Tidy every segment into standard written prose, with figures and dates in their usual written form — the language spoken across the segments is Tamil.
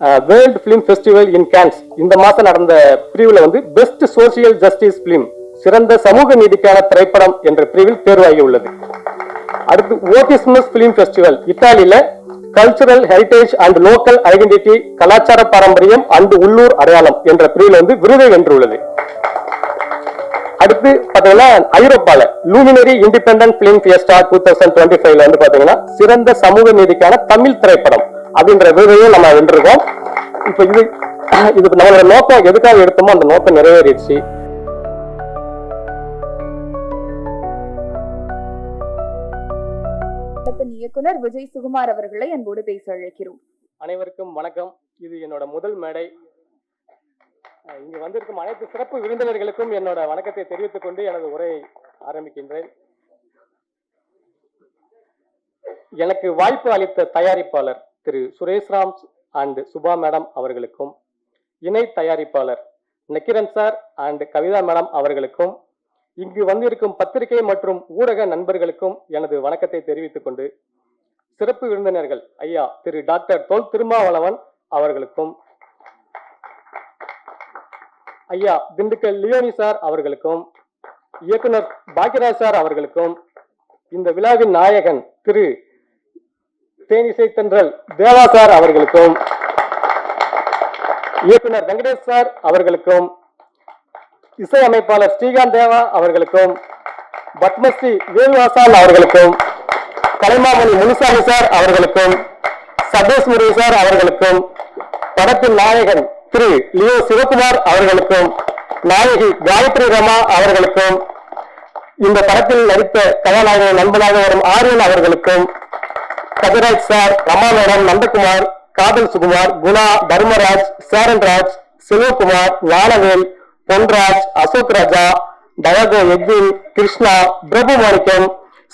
World film festival in Cannes இந்த மாசம் நடந்த பிரிவுல வந்து பெஸ்ட் சோசியல் ஜஸ்டிஸ் பிலிம் சிறந்த சமூக நீதிக்கான திரைப்படம் என்ற பிரிவில் தேர்வாகி உள்ளது. அடுத்து ஓட்டிஸ்மஸ் பிலிம் ஃபெஸ்டிவல் இத்தாலியில cultural heritage and local identity கலாச்சார பாரம்பரியம் அண்ட் உள்ளூர் அடையாளம் என்ற பிரிவில் வந்து விருதை வென்றுள்ளது. அடுத்து பாத்தீங்கன்னா ஐரோப்பால லூமினரி இண்டிபெண்டன்ட் பிலிம் ஃபியஸ்டா 2025 வந்து பாத்தீங்கன்னா சிறந்த சமூக நீதிக்கான தமிழ் திரைப்படம் அப்படின்ற விருதையும் நம்ம வென்றிருக்கோம். இப்ப இது நம்மளோட நோக்கம் எதுக்காக எடுத்தோமோ அந்த நோக்கம் நிறைவேறிடுச்சு. இயக்குனர் விஜய் சுகுமார் அவர்களை அன்போடு பேச அழைக்கிறோம். அனைவருக்கும் வணக்கம். இது என்னோட முதல் மேடை. இங்கு வந்திருக்கும் அனைத்து சிறப்பு விருந்தினர்களுக்கும் என்னோட வணக்கத்தை தெரிவித்துக் கொண்டு எனது உரையை ஆரம்பிக்கின்றேன். எனக்கு வாய்ப்பு அளித்த தயாரிப்பாளர் திரு சுரேஷ்ராம் அண்ட் சுபா மேடம் அவர்களுக்கும், இணை தயாரிப்பாளர் Nakkheeran sir and Kavitha madam அவர்களுக்கும், இங்கு வந்திருக்கும் பத்திரிகை மற்றும் ஊடக நண்பர்களுக்கும் எனது வணக்கத்தை தெரிவித்துக் கொண்டு, சிறப்பு விருந்தினர்கள் ஐயா திரு டாக்டர் தொல் திருமாவளவன் அவர்களுக்கும், ஐயா திண்டுக்கல் லியோனி சார் அவர்களுக்கும், இயக்குனர் பாக்யராஜ் சார் அவர்களுக்கும், இந்த விழாவின் நாயகன் திரு தேனிசை தென்றல் தேவா சார் அவர்களுக்கும், இயக்குனர் வெங்கடேஷ் சார் அவர்களுக்கும், இசையமைப்பாளர் ஸ்ரீகாந்த் தேவா அவர்களுக்கும், பத்மஸ்ரீ வேணுவாசான் அவர்களுக்கும், கலைமாமணி முனுசாமி சார் அவர்களுக்கும், சதேஷ் முருகன் சார் அவர்களுக்கும், படத்தின் நாயகன் திரு லியோ சிவகுமார் அவர்களுக்கும், நாயகி காயத்ரி ரமா அவர்களுக்கும், இந்த படத்தில் நடித்த கதாநாயகன் நண்பனாக வரும் ஆரியன் அவர்களுக்கும், கதிராஜ் சார், ரமா மேடம், நந்தகுமார், காதல் சுகுமார், குணா, தர்மராஜ், சேரன்ராஜ், செல்வகுமார், ஞானவேல், பொன்ராஜ், அசோக் ராஜா, டயகோ எக்வின், கிருஷ்ணா, பிரபு மாணிக்கம்,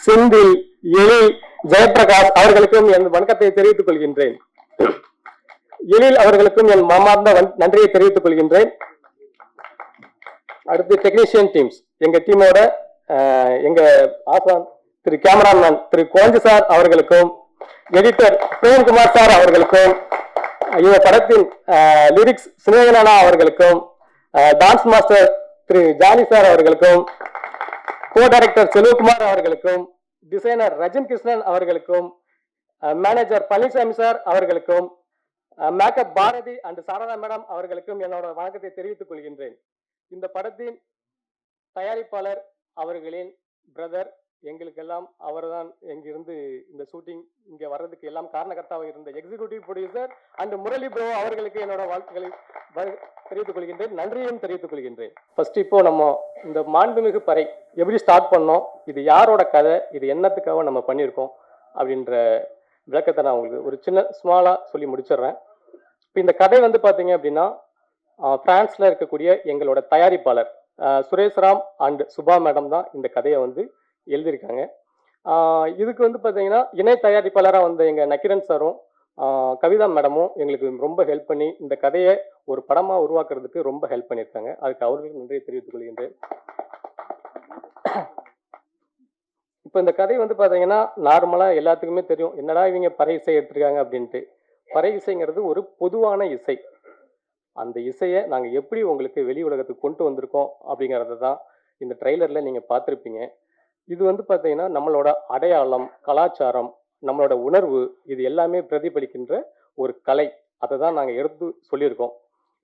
செந்தில், எழில், ஜெயபிரகாஷ் அவர்களுக்கும் என் வணக்கத்தை தெரிவித்துக் கொள்கின்றேன். எழில் அவர்களுக்கும் என் மனமார்ந்த நன்றியை தெரிவித்துக் கொள்கின்றேன். அடுத்து டெக்னீஷியன் டீம்ஸ், எங்க டீமோட எங்க ஆசான் திரு கேமராமேன் திரு கோஞ்சி சார் அவர்களுக்கும், எடிட்டர் பிரேம்குமார் சார் அவர்களுக்கும், இந்த படத்தின் லிரிக்ஸ் சினேகனா அவர்களுக்கும், டான்ஸ் மாஸ்டர் திரு ஜானி சார் அவர்களுக்கும், கோ டைரக்டர் செல்வகுமார் அவர்களுக்கும், டிசைனர் ரஜன் கிருஷ்ணன் அவர்களுக்கும், மேனேஜர் பழனிசாமி சார் அவர்களுக்கும், makeup Bharathi and Saradha madam அவர்களுக்கும் என்னோட வணக்கத்தை தெரிவித்துக் கொள்கின்றேன். இந்த படத்தின் தயாரிப்பாளர் அவர்களின் பிரதர், எங்களுக்கெல்லாம் அவர்தான் எங்கிருந்து இந்த ஷூட்டிங் இங்க வர்றதுக்கு எல்லாம் காரணகர்த்தாவாக இருந்த executive producer and Murali bro அவர்களுக்கு என்னோட வாழ்த்துக்களை தெரிவித்துக் கொள்கின்றேன், நன்றியும் தெரிவித்துக் கொள்கின்றேன். ஃபர்ஸ்ட் இப்போ நம்ம இந்த மாண்புமிகு பறை எப்படி ஸ்டார்ட் பண்ணோம், இது யாரோட கதை, இது என்னத்துக்காக நம்ம பண்ணியிருக்கோம் அப்படின்ற விளக்கத்தை நான் உங்களுக்கு ஒரு சின்ன ஸ்மாலா சொல்லி முடிச்சிடுறேன். இப்போ இந்த கதை வந்து பார்த்தீங்க அப்படின்னா பிரான்ஸ்ல இருக்கக்கூடிய எங்களோட தயாரிப்பாளர் சுரேஷ்ராம் அண்ட் சுபா மேடம் தான் இந்த கதையை வந்து எழுதியிருக்காங்க. இதுக்கு வந்து பார்த்தீங்கன்னா இணை தயாரிப்பாளராக வந்த எங்கள் நக்கிரன் சாரும் கவிதா மேடமும் எங்களுக்கு ரொம்ப ஹெல்ப் பண்ணி இந்த கதையை ஒரு படமாக உருவாக்குறதுக்கு ரொம்ப ஹெல்ப் பண்ணியிருக்காங்க. அதுக்கு அவர்களுக்கு நன்றியை தெரிவித்துக் கொள்கின்றேன். இப்போ இந்த கதை வந்து பார்த்தீங்கன்னா நார்மலாக எல்லாத்துக்குமே தெரியும், என்னடா இவங்க பறை இசை எடுத்திருக்காங்க அப்படின்ட்டு. பறை இசைங்கிறது ஒரு பொதுவான இசை. அந்த இசையை நாங்கள் எப்படி உங்களுக்கு வெளி உலகத்துக்கு கொண்டு வந்திருக்கோம் அப்படிங்கிறத தான் இந்த ட்ரெய்லரில் நீங்கள் பார்த்துருப்பீங்க. இது வந்து பார்த்தீங்கன்னா நம்மளோட அடையாளம், கலாச்சாரம், நம்மளோட உணர்வு, இது எல்லாமே பிரதிபலிக்கின்ற ஒரு கலை. அதை தான் நாங்கள் எடுத்து சொல்லியிருக்கோம்.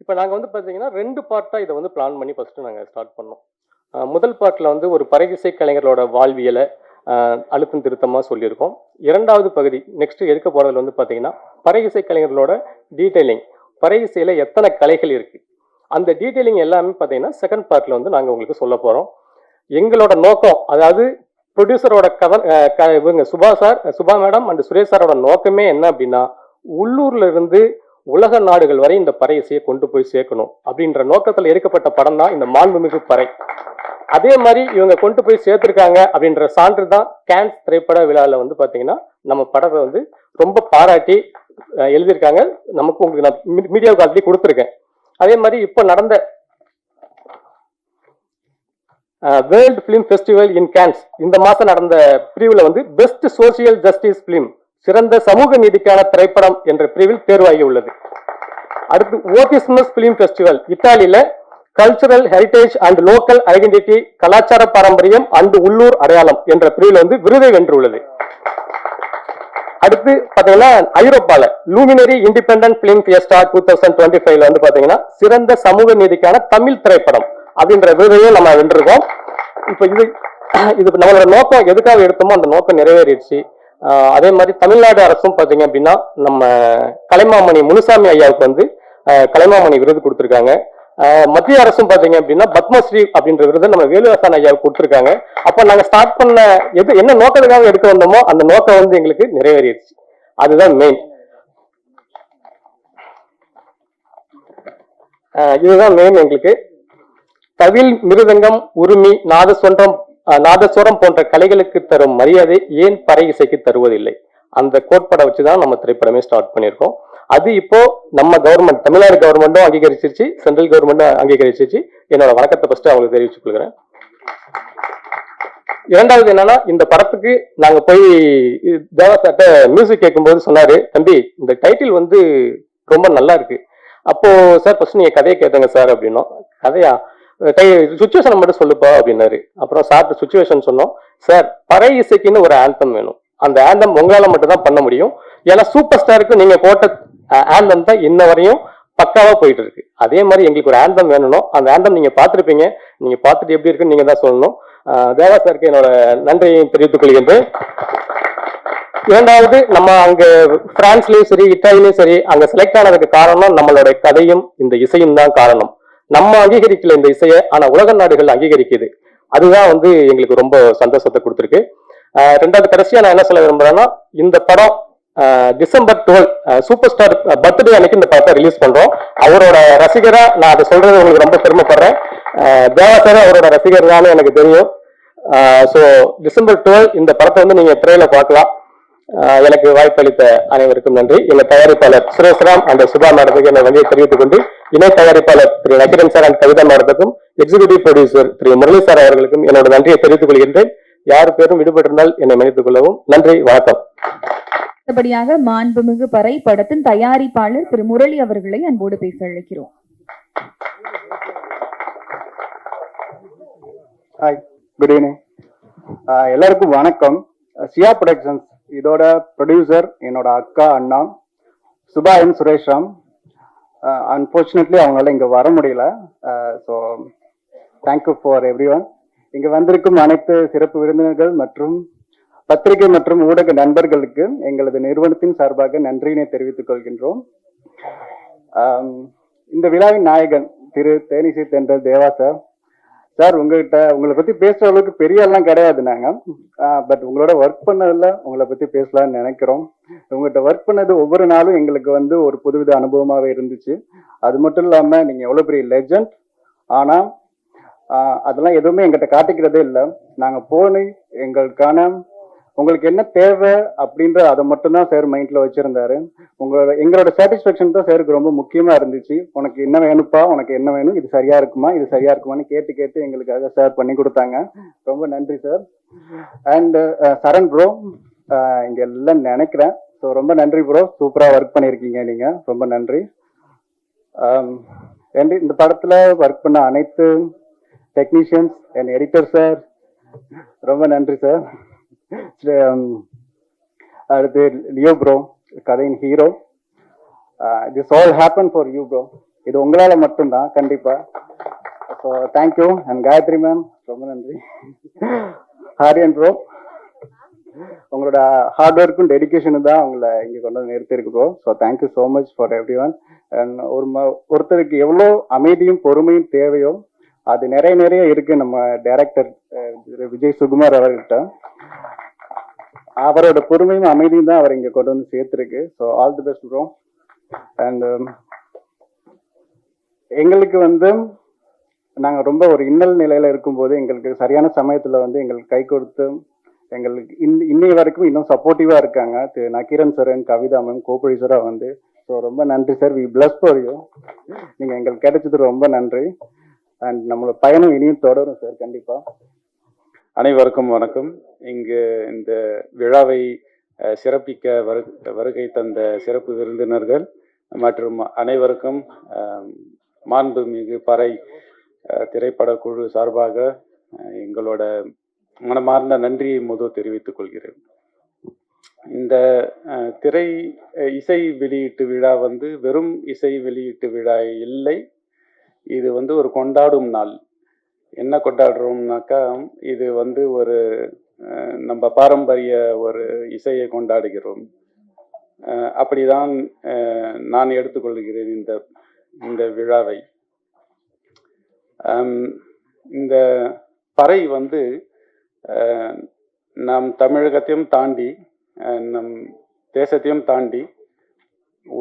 இப்போ நாங்கள் வந்து பார்த்தீங்கன்னா 2 பார்ட்டாக இதை வந்து பிளான் பண்ணி ஃபஸ்ட்டு நாங்கள் ஸ்டார்ட் பண்ணோம். முதல் பார்ட்டில் வந்து ஒரு பறை இசை கலைஞர்களோட வாழ்வியலை அழுத்தம் திருத்தமாக சொல்லியிருக்கோம். 2வது பகுதி நெக்ஸ்ட் எடுக்க போகிறதுல வந்து பார்த்தீங்கன்னா பறை இசை கலைஞர்களோட டீட்டெயிலிங், பறை இசையில் எத்தனை கலைகள் இருக்குது, அந்த டீட்டெயிலிங் எல்லாமே பார்த்தீங்கன்னா செகண்ட் பார்ட்டில் வந்து நாங்கள் உங்களுக்கு சொல்ல போகிறோம். எங்களோட நோக்கம், அதாவது ப்ரொடியூசரோட இவங்க சுபா மேடம் அண்ட் சுரேஷ் சாரோட நோக்கமே என்ன அப்படின்னா, உள்ளூர்ல இருந்து உலக நாடுகள் வரை இந்த பறை இசையை கொண்டு போய் சேர்க்கணும் அப்படின்ற நோக்கத்தில் எடுக்கப்பட்ட படம் தான் இந்த மாண்புமிகு பறை. அதே மாதிரி இவங்க கொண்டு போய் சேர்த்திருக்காங்க அப்படின்ற சான்று தான் கேன்ஸ் திரைப்பட விழாவில் வந்து பார்த்தீங்கன்னா நம்ம படத்தை வந்து ரொம்ப பாராட்டி எழுதியிருக்காங்க. நமக்கு உங்களுக்கு நான் மீடியாவுக்கு ஆல்ரெடி கொடுத்துருக்கேன். அதே மாதிரி இப்போ நடந்த world film festival in Cannes இந்த மாசம் நடந்த பிரிவுல வந்து பெஸ்ட் சோசியல் ஜஸ்டிஸ் பிலிம் சிறந்த சமூக நீதிக்கான திரைப்படம் என்ற பிரிவில் தேர்வாகி உள்ளது. அடுத்து ஓட்டிஸ்மஸ் பிலிம் ஃபெஸ்டிவல் இத்தாலியில cultural heritage and local identity கலாச்சார பாரம்பரியம் அண்ட் உள்ளூர் அடையாளம் என்ற பிரிவில் வந்து விருதை வென்றுள்ளது. அடுத்து பாத்தீங்கன்னா ஐரோப்பால லூமினரி இண்டிபெண்டன்ட் பிலிம் ஃபியஸ்டா 2025 வந்து பாத்தீங்கன்னா சிறந்த சமூக நீதிக்கான தமிழ் திரைப்படம் அப்படின்ற விருதையும் நம்ம வென்றிருக்கோம். இப்ப இது நம்மளோட நோக்கம் எதுக்காக எடுத்தோமோ அந்த நோக்கம் நிறைவேறிடுச்சு. அதே மாதிரி தமிழ்நாடு அரசும் பாத்தீங்க அப்படின்னா நம்ம கலைமாமணி முனுசாமி ஐயாவுக்கு வந்து கலைமாமணி விருது கொடுத்திருக்காங்க. மத்திய அரசும் பாத்தீங்க அப்படின்னா பத்மஸ்ரீ அப்படின்ற விருது நம்ம வேலுவாசன் ஐயாவுக்கு கொடுத்திருக்காங்க. அப்ப நாங்க ஸ்டார்ட் பண்ண என்ன நோக்கத்துக்காக எடுக்க வந்தோமோ அந்த நோக்கம் வந்து எங்களுக்கு நிறைவேறிடுச்சு. அதுதான் மெயின். இதுதான் மெயின் எங்களுக்கு. தவில், மிருதங்கம், உருமி, நாதஸ்வரம் போன்ற கலைகளுக்கு தரும் மரியாதை ஏன் பறை இசைக்கு தருவதில்லை? அந்த கோட்பாடை வச்சுதான் நம்ம திரைப்படமே ஸ்டார்ட் பண்ணியிருக்கோம். அது இப்போ நம்ம கவர்மெண்ட், தமிழ்நாடு கவர்மெண்ட்டும் அங்கீகரிச்சிருச்சு, சென்ட்ரல் கவர்மெண்ட்டும் அங்கீகரிச்சிருச்சு. என்னோட வணக்கத்தை ஃபர்ஸ்ட் அவங்களுக்கு தெரிவிச்சுக் கொள்கிறேன். இரண்டாவது என்னன்னா, இந்த படத்துக்கு நாங்க போய் தேவா சார்ட்ட மியூசிக் கேட்கும்போது சொன்னாரு, தம்பி இந்த டைட்டில் வந்து ரொம்ப நல்லா இருக்கு. அப்போ சார் ஃபர்ஸ்ட் நீங்க கதையை கேட்டுங்க சார் அப்படின்னோம். கதையா? சுச்சுவேஷனை மட்டும் சொல்லுப்பா அப்படின்னாரு. அப்புறம் சார் சுச்சுவேஷன் சொன்னோம். சார் பறை இசைக்குன்னு ஒரு ஆந்தம் வேணும். அந்த ஆந்தம் உங்களால மட்டும் தான் பண்ண முடியும். ஏன்னா சூப்பர் ஸ்டாருக்கு நீங்க போட்ட ஆந்தம் தான் இன்ன வரையும் பக்காவா போயிட்டு இருக்கு. அதே மாதிரி எங்களுக்கு ஒரு ஆந்தம் வேணும். அந்த ஆந்தம் நீங்க பார்த்துருப்பீங்க. நீங்க பார்த்துட்டு எப்படி இருக்குன்னு நீங்க தான் சொல்லணும். தேவா சாருக்கு என்னோட நன்றியை தெரிவித்துக் கொள்கின்றேன். இரண்டாவது, நம்ம அங்க பிரான்ஸ்லயும் சரி இத்தாலியிலயும் சரி அங்க செலக்ட் ஆனதுக்கு காரணம் நம்மளோட கதையும் இந்த இசையும் தான் காரணம். நம்ம அங்கீகரிக்கல இந்த இசையை, ஆனா உலக நாடுகள் அங்கீகரிக்குது. அதுதான் வந்து எங்களுக்கு ரொம்ப சந்தோஷத்தை கொடுத்துருக்கு. ரெண்டாவது, கடைசியா நான் என்ன சொல்ல விரும்புறேன்னா, இந்த படம் டிசம்பர் 12 சூப்பர் ஸ்டார் பர்த்டே அன்னைக்கு இந்த படத்தை ரிலீஸ் பண்றோம். அவரோட ரசிகரா நான் அதை சொல்றது உங்களுக்கு ரொம்ப பெருமைப்படுறேன். தேவா சார் அவரோட ரசிகர் தான் எனக்கு தெரியும். ஸோ டிசம்பர் 12 இந்த படத்தை வந்து நீங்க திரையில பார்க்கலாம். எனக்கு வாய்ப்பளித்த அனைவருக்கும் நன்றி. எங்க தயாரிப்பாளர் சுரேஷ்ராம் அண்ட் சுபா மேடத்துக்கு என்னை நன்றியை தெரிவித்துக் கொண்டு, இணை தயாரிப்பாளர் திரு நக்கிரன் சார் அண்ட் கவிதா மேடத்துக்கும், எக்ஸிகியூட்டிவ் ப்ரொடியூசர் திரு முரளி சார் அவர்களுக்கும் என்னோட நன்றியை தெரிவித்துக் கொள்கின்றேன். யார் பேரும் விடுபட்டிருந்தால் என்னை மன்னித்துக் கொள்ளவும். நன்றி, வணக்கம். அடுத்தபடியாக மாண்புமிகு பறை படத்தின் தயாரிப்பாளர் திரு முரளி அவர்களை அன்போடு பேச அழைக்கிறோம். Hi, good evening. எல்லாருக்கும் வணக்கம். சியா ப்ரொடக்ஷன்ஸ் இதோட ப்ரொடியூசர் என்னோட அக்கா அண்ணா சுபா என் சுரேஷ்ராம். அன்ஃபார்ச்சுனேட்லி அவங்களால இங்கே வர முடியல. So thank you for every one. இங்கே வந்திருக்கும் அனைத்து சிறப்பு விருந்தினர்கள் மற்றும் பத்திரிகை மற்றும் ஊடக நண்பர்களுக்கு எங்களது நிறுவனத்தின் சார்பாக நன்றியினை தெரிவித்துக் கொள்கின்றோம். இந்த விழாவின் நாயகன் திரு தேனிசை தென்றல் தேவா சார். சார் உங்களை பத்தி பேசுற அளவுக்கு பெரிய எல்லாம் கிடையாது நாங்க. பட் உங்களோட ஒர்க் பண்ணதுல உங்களை பத்தி பேசலாம்னு நினைக்கிறோம். உங்கள்கிட்ட ஒர்க் பண்ணது ஒவ்வொரு நாளும் எங்களுக்கு வந்து ஒரு புதுவித அனுபவமாவே இருந்துச்சு. அது மட்டும் இல்லாம நீங்க எவ்வளவு பெரிய லெஜண்ட். ஆனா அதெல்லாம் எதுவுமே எங்கிட்ட காட்டிக்கிறதே இல்லை. நாங்க போன உங்களுக்கு என்ன தேவை அப்படின்ற அதை மட்டும்தான் சார் மைண்ட்ல வச்சிருந்தாரு. எங்களோட சாட்டிஸ்பேக்ஷன் தான் சாருக்கு ரொம்ப முக்கியமா இருந்துச்சு. உனக்கு என்ன வேணும்ப்பா, உனக்கு என்ன வேணும், இது சரியா இருக்குமா, இது சரியா இருக்குமான்னு கேட்டு எங்களுக்காக சார் பண்ணி கொடுத்தாங்க. ரொம்ப நன்றி சார். அண்ட் சரண் ப்ரோ இங்க எல்லாம் நினைக்கிறேன். ஸோ ரொம்ப நன்றி ப்ரோ, சூப்பரா ஒர்க் பண்ணியிருக்கீங்க நீங்க, ரொம்ப நன்றி. இந்த படத்துல ஒர்க் பண்ண அனைத்து டெக்னீஷியன்ஸ் அண்ட் எடிட்டர் சார் ரொம்ப நன்றி சார். அடுத்து லியோ ப்ரோ, கதையின் hero. This all happen for you bro. இது உங்களால மட்டும்தான் கண்டிப்பா. So thank you. And Gayathri ma'am ரொம்ப நன்றி. ஹாரியன் ப்ரோ, உங்களோட ஹார்ட் ஒர்க்கும் டெடிக்கேஷனும் தான் உங்களை இங்கே கொண்டு வந்து நிறுத்திருக்கு bro. So thank you so much for everyone. And ஒருத்தருக்கு எவ்வளோ அமைதியும் பொறுமையும் தேவையோ அது நிறைய இருக்கு நம்ம டைரக்டர் விஜய் சுகுமார் அவர்கிட்ட. அவரோட பொறுமையும் அமைதியும் தான் அவர் இங்க கொண்டு வந்து சேர்த்திருக்கு. So all the best bro. And எங்களுக்கு வந்து நாங்கள் ரொம்ப ஒரு இன்னல் நிலையில இருக்கும்போது எங்களுக்கு சரியான சமயத்துல வந்து எங்களுக்கு கை கொடுத்து எங்களுக்கு இன்னை வரைக்கும் இன்னும் சப்போர்ட்டிவா இருக்காங்க திரு Nakkeeran sir and Kavitha ma'am கோ-ப்ரொடியூசரா வந்து. ஸோ ரொம்ப நன்றி sir. We bless for you. நீங்க எங்களுக்கு கிடைச்சது ரொம்ப நன்றி. அண்ட் நம்மளோட பயணம் இனியும் தொடரும் சார் கண்டிப்பா. அனைவருக்கும் வணக்கம். இங்கு இந்த விழாவை சிறப்பிக்க வருகை தந்த சிறப்பு விருந்தினர்கள் மற்றும் அனைவருக்கும் மாண்புமிகு பறை திரைப்படக்குழு சார்பாக எங்களோட மனமார்ந்த நன்றியை தெரிவித்துக் கொள்கிறேன். இந்த இசை வெளியீட்டு விழா வெறும் இசை வெளியீட்டு விழா இல்லை, இது ஒரு கொண்டாடும் நாள். என்ன கொண்டாடுறோம்னாக்கா, இது ஒரு நம்ம பாரம்பரிய ஒரு இசையை கொண்டாடுகிறோம். அப்படிதான் நான் எடுத்துக்கொள்கிறேன் இந்த விழாவை. இந்த பறை நம் தமிழகத்தையும் தாண்டி நம் தேசத்தையும் தாண்டி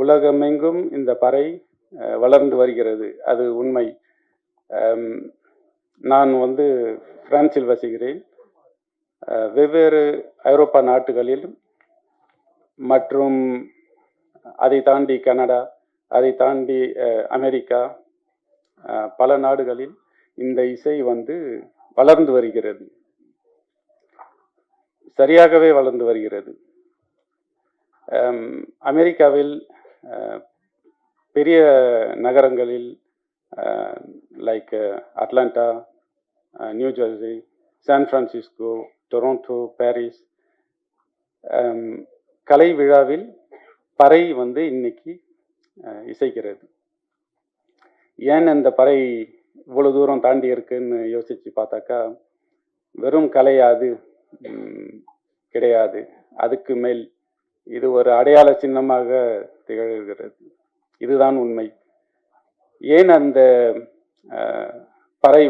உலகமெங்கும் இந்த பறை வளர்ந்து வருகிறது, அது உண்மை. நான் பிரான்சில் வசிக்கிறேன். வெவ்வேறு ஐரோப்பா நாட்டுகளில் மற்றும் அதை தாண்டி கனடா, அதை தாண்டி அமெரிக்கா, பல நாடுகளில் இந்த இசை வளர்ந்து வருகிறது, சரியாகவே வளர்ந்து வருகிறது. அமெரிக்காவில் பெரிய நகரங்களில் like Atlanta, New Jersey, San Francisco, Toronto, Paris கலை விழாவில் பறை இன்னைக்கு இசைக்கிறது. ஏன் இந்த பறை இவ்வளவு தூரம் தாண்டி இருக்குன்னு யோசிச்சு பார்த்தாக்கா, வெறும் கலையாது கிடையாது, அதுக்கு மேல் இது ஒரு அடையாள சின்னமாக திகழ்கிறது. இதுதான் உண்மை. ஏன் அந்த பறை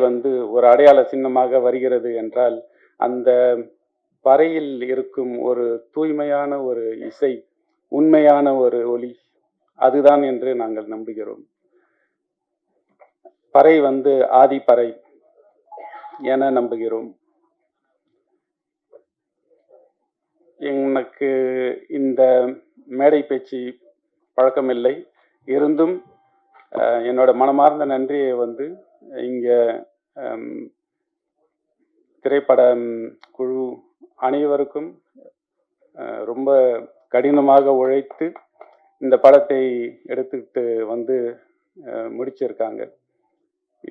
ஒரு அடையாள சின்னமாக வருகிறது என்றால், அந்த பறையில் இருக்கும் ஒரு தூய்மையான ஒரு இசை, உண்மையான ஒரு ஒலி, அதுதான் என்று நாங்கள் நம்புகிறோம். பறை ஆதிப்பறை என நம்புகிறோம். எனக்கு இந்த மேடை பேச்சு பழக்கமில்லை, இருந்தும் என்னோட மனமார்ந்த நன்றியை இங்க திரைப்பட குழு அனைவருக்கும் ரொம்ப கடினமாக உழைத்து இந்த படத்தை எடுத்துக்கிட்டு முடிச்சிருக்காங்க.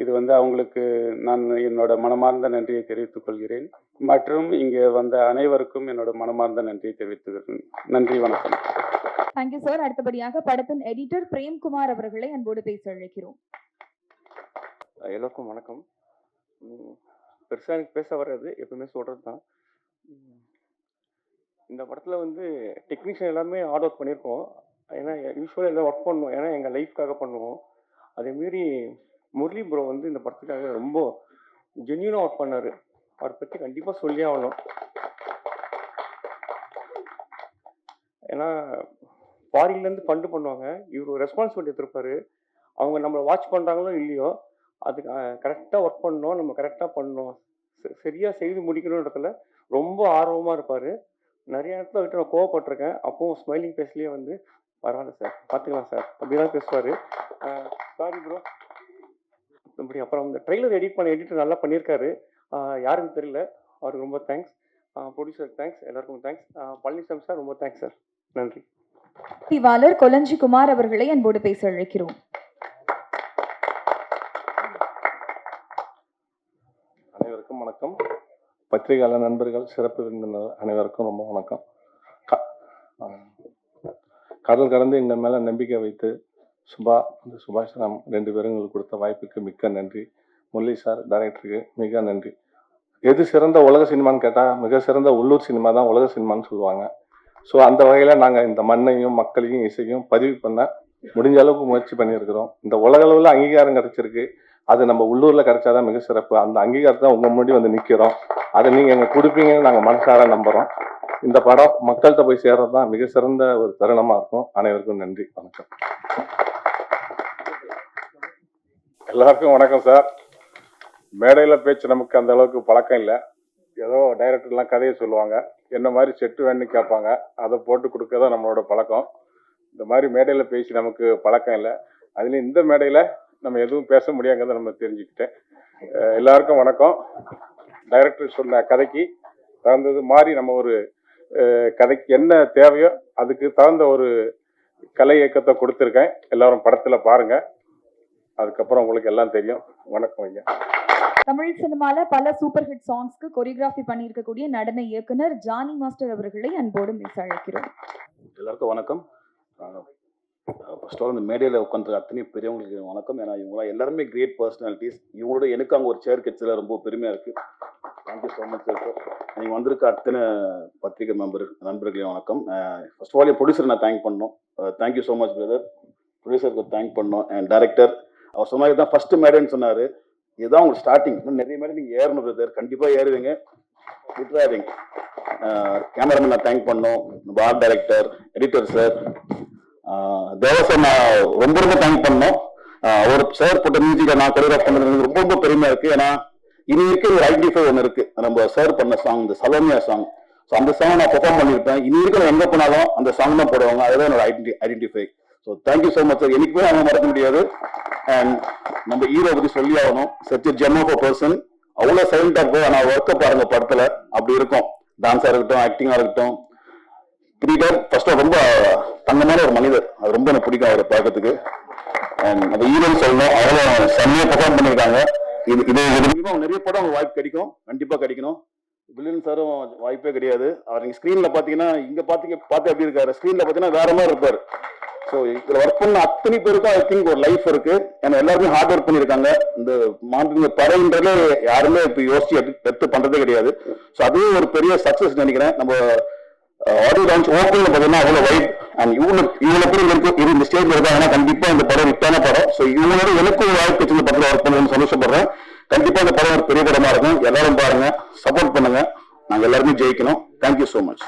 இது அவங்களுக்கு நான் என்னோட மனமார்ந்த நன்றியை தெரிவித்துக் கொள்கிறேன். மற்றும் இங்கே வந்த அனைவருக்கும் என்னோட மனமார்ந்த நன்றியை தெரிவித்துக்கிறேன். நன்றி, வணக்கம். Thank you sir. அடுத்தபடியாக படத்தின் எடிட்டர் பிரேம்குமார் அவர்களை அன்போடு பேச அழைக்கிறோம். எல்லோருக்கும் வணக்கம். பெருசாக எனக்கு பேச வர்றது எப்பவுமே சொல்கிறது தான். இந்த படத்தில் டெக்னீஷியன் எல்லாமே ஹார்ட் ஒர்க் பண்ணியிருக்கோம். ஏன்னா யூஸ்வலாக எல்லாம் ஒர்க் பண்ணுவோம், ஏன்னா எங்கள் லைஃப்காக பண்ணுவோம். அதேமாரி முரளி ப்ரோ இந்த படத்துக்காக ரொம்ப ஜென்யூனாக ஒர்க் பண்ணார். அவரை பற்றி கண்டிப்பாக சொல்லி ஆகணும். ஏன்னா ஃபாரின்லேருந்து ஃபண்டு பண்ணுவாங்க, இவர் ஒரு ரெஸ்பான்சிபிலிட்டி எடுத்திருப்பாரு. அவங்க நம்மளை வாட்ச் பண்ணுறாங்களோ இல்லையோ, அதுக்கு கரெக்டாக ஒர்க் பண்ணணும், நம்ம கரெக்டாக பண்ணணும், சரியாக செய்து முடிக்கணுன்றதுல ரொம்ப ஆர்வமாக இருப்பார். நிறைய இடத்துல விட்டு நான் கோவப்பட்டிருக்கேன். அப்போவும் ஸ்மைலிங் ஃபேஸ்லேயே பரவாயில்ல சார், பார்த்துக்கலாம் சார் அப்படிதான் பேசுவார். சாரி ப்ரோ இப்படி. அப்புறம் இந்த ட்ரெய்லர் எடிட் பண்ண எடிட்டர் நல்லா பண்ணியிருக்காரு, யாருன்னு தெரியல, அவருக்கு ரொம்ப தேங்க்ஸ். ப்ரொடியூசர் தேங்க்ஸ், எல்லாருக்கும் தேங்க்ஸ். பழனிசாமி சார் ரொம்ப தேங்க்ஸ் சார், நன்றி. பதிவாளர் கொலஞ்சி குமார் அவர்களை அன்போடு பேச அழைக்கிறோம். அனைவருக்கும் வணக்கம். பத்திரிகையாளர் நண்பர்கள், சிறப்பு விருந்தினர் அனைவருக்கும் ரொம்ப வணக்கம். கடல் கடந்து எங்கள் மேல நம்பிக்கை வைத்து சுபாஷ் ராம் 2 பேரும் எங்களுக்கு கொடுத்த வாய்ப்புக்கு மிக்க நன்றி. முரளி சார் டைரக்டருக்கு மிக நன்றி. எது சிறந்த உலக சினிமான்னு கேட்டால் மிக சிறந்த உள்ளூர் சினிமா தான் உலக சினிமான்னு சொல்லுவாங்க. ஸோ அந்த வகையில் நாங்கள் இந்த மண்ணையும் மக்களையும் இசையும் பதிவு பண்ண முடிஞ்ச அளவுக்கு முயற்சி பண்ணியிருக்கிறோம். இந்த உலக அளவில் அங்கீகாரம் கிடைச்சிருக்கு, அது நம்ம உள்ளூரில் கிடைச்சாதான் மிக சிறப்பு. அந்த அங்கீகாரத்தை உங்கள் முன்னாடி நிற்கிறோம், அதை நீங்கள் எங்களுக்கு கொடுப்பீங்கன்னு நாங்கள் மனசார நம்புகிறோம். இந்த படம் மக்கள்கிட்ட போய் சேர்றது தான் மிக சிறந்த ஒரு தருணமாக இருக்கும். அனைவருக்கும் நன்றி, வணக்கம். எல்லாருக்கும் வணக்கம் சார். மேடையில் பேச்சு நமக்கு அந்த அளவுக்கு பழக்கம் இல்லை. ஏதோ டைரக்டர்லாம் கதையை சொல்லுவாங்க, என்ன மாதிரி செட்டு வேணும்னு கேட்பாங்க, அதை போட்டு கொடுக்கறதான் நம்மளோட பழக்கம். இந்த மாதிரி மேடையில் பேசி நமக்கு பழக்கம் இல்லை. அதுலேயும் இந்த மேடையில் நம்ம எதுவும் பேச முடியாங்கிறத நம்ம தெரிஞ்சுக்கிட்டேன். எல்லாருக்கும் வணக்கம். டைரக்டர் சொன்ன கதைக்கு தகுந்தது மாதிரி நம்ம ஒரு கதைக்கு என்ன தேவையோ அதுக்கு தகுந்த ஒரு கலை இயக்கத்தை கொடுத்துருக்கேன். எல்லாரும் படத்தில் பாருங்க, அதுக்கப்புறம் உங்களுக்கு எல்லாம் தெரியும். வணக்கம் ஐயா. தமிழ் சினிமால பல சூப்பர் ஹிட் சாங்ஸ்க்கு கொரியோகிராஃபி பண்ணியிருக்கக்கூடிய நடன இயக்குனர் ஜானி மாஸ்டர் அவர்களை அன்போடு பேச அழைக்கிறோம். எல்லாருக்கும் வணக்கம். ஃபர்ஸ்ட் ஆல் இந்த மேடையில் உட்காந்து அத்தனை பெரியவங்களுக்கு வணக்கம். ஏன்னா இவங்களாம் எல்லாருமே கிரேட் பர்சனாலிட்டிஸ். இவங்களோட எனக்கு அங்கே ஒரு சேர் கிடைச்சதுல ரொம்ப பெருமையாக இருக்குது. Thank you so much sir. நீங்கள் வந்திருக்க அத்தனை பத்திரிகை நண்பர்களே வணக்கம். ஃபர்ஸ்ட் ஆல் என் ப்ரொடியூசர் நான் தேங்க் பண்ணோம். Thank you so much brother. ப்ரொடியூசருக்கு தேங்க் பண்ணோம். அண்ட் டைரக்டர் அவர் சொன்னார் இதுதான் ஃபர்ஸ்ட் மேடைன்னு சொன்னார். இதுதான் உங்களுக்கு ஸ்டார்டிங். இன்னும் நிறைய மேடை நீங்கள் ஏறணும் பிரதர், கண்டிப்பாக ஏறுவீங்க, விட்டுறாதீங்க. கேமராமேன் நான் தேங்க் பண்ணோம், ஆர்ட் டைரக்டர், எடிட்டர் சார், தேவா சார் நான் ரொம்ப ரொம்ப தேங்க் பண்ணோம். ஒரு சார் போட்ட மியூசிக்கை நான் கொரியோகிராஃப் பண்ணுறது ரொம்ப ரொம்ப பெருமையாக இருக்குது. ஏன்னா இனி இருக்க ஒரு ஐடென்டிஃபை ஒன்று இருக்குது. நம்ம சார் பண்ண சாங் இந்த சலோமியா சாங். ஸோ அந்த சாங் நான் பெர்ஃபார்ம் பண்ணியிருப்பேன். இனி இருக்கிற எங்கே போனாலும் அந்த சாங் தான் போடுவாங்க. அதுதான் என்னோட identify. So thank you so much sir. எனக்குமே அவங்க மறக்க முடியாது. அண்ட் நம்ம ஹீரோ பற்றி சொல்லி ஆகணும். Such gem of a person. அவ்வளோ சைலண்டாக இருக்கும். ஆனால் ஒர்க்கை பாருங்க படத்தில் அப்படி இருக்கும். டான்ஸாக இருக்கட்டும், ஆக்டிங்காக இருக்கட்டும். கிரீடர் ஃபர்ஸ்ட் ரொம்ப தங்கமான ஒரு மனிதர். அது ரொம்ப எனக்கு பிடிக்கும் அவரை பார்க்கறதுக்கு. அண்ட் அந்த ஹீரோன்னு சொல்லணும், அவ்வளோ செம்மையாக பெர்ஃபார்ம் பண்ணியிருக்காங்க. இது நிறைய படம் அவங்க வாய்ப்பு கிடைக்கும், கண்டிப்பாக கிடைக்கணும். வில்லன் சாரும் வாய்ப்பே கிடையாது. அவர் நீங்கள் ஸ்க்ரீனில் பார்த்தீங்கன்னா இங்கே பார்த்து எப்படி இருக்காரு, ஸ்க்ரீனில் பார்த்தீங்கன்னா வேற மாதிரி இருப்பார். ஸோ இதில் ஒர்க் பண்ண அத்தனை பேருக்கும் ஐ திங்க் ஒரு லைஃப் இருக்கு. ஏன்னா எல்லாருமே ஹார்ட் ஒர்க் பண்ணியிருக்காங்க. இந்த மாண்புமிகு பறைன்றதே யாருமே இப்போ யோசிச்சு எடுத்து பண்ணுறதே கிடையாது. ஸோ அதுவே ஒரு பெரிய சக்ஸஸ் நினைக்கிறேன். நம்ம ஆடியோ லான்ச் ஓப்பனில் பார்த்தீங்கன்னா அவ்வளோ வைப். அண்ட் இவ்வளோ பேர் இருக்கு இது இந்த ஸ்டேஜில் இருக்காங்கன்னா கண்டிப்பாக இந்த படம் ஹிட்டான படம். ஸோ இவங்களோட எனக்கு ஒரு வாய்ப்பு இந்த படத்தில் ஒர்க் பண்ணணும்னு சந்தோஷப்படுறேன். கண்டிப்பாக இந்த படம் ஒரு பெரிய படமாக இருக்கும். எல்லாரும் பாருங்க, சப்போர்ட் பண்ணுங்க. நாங்கள் எல்லாருமே ஜெயிக்கணும். Thank you so much.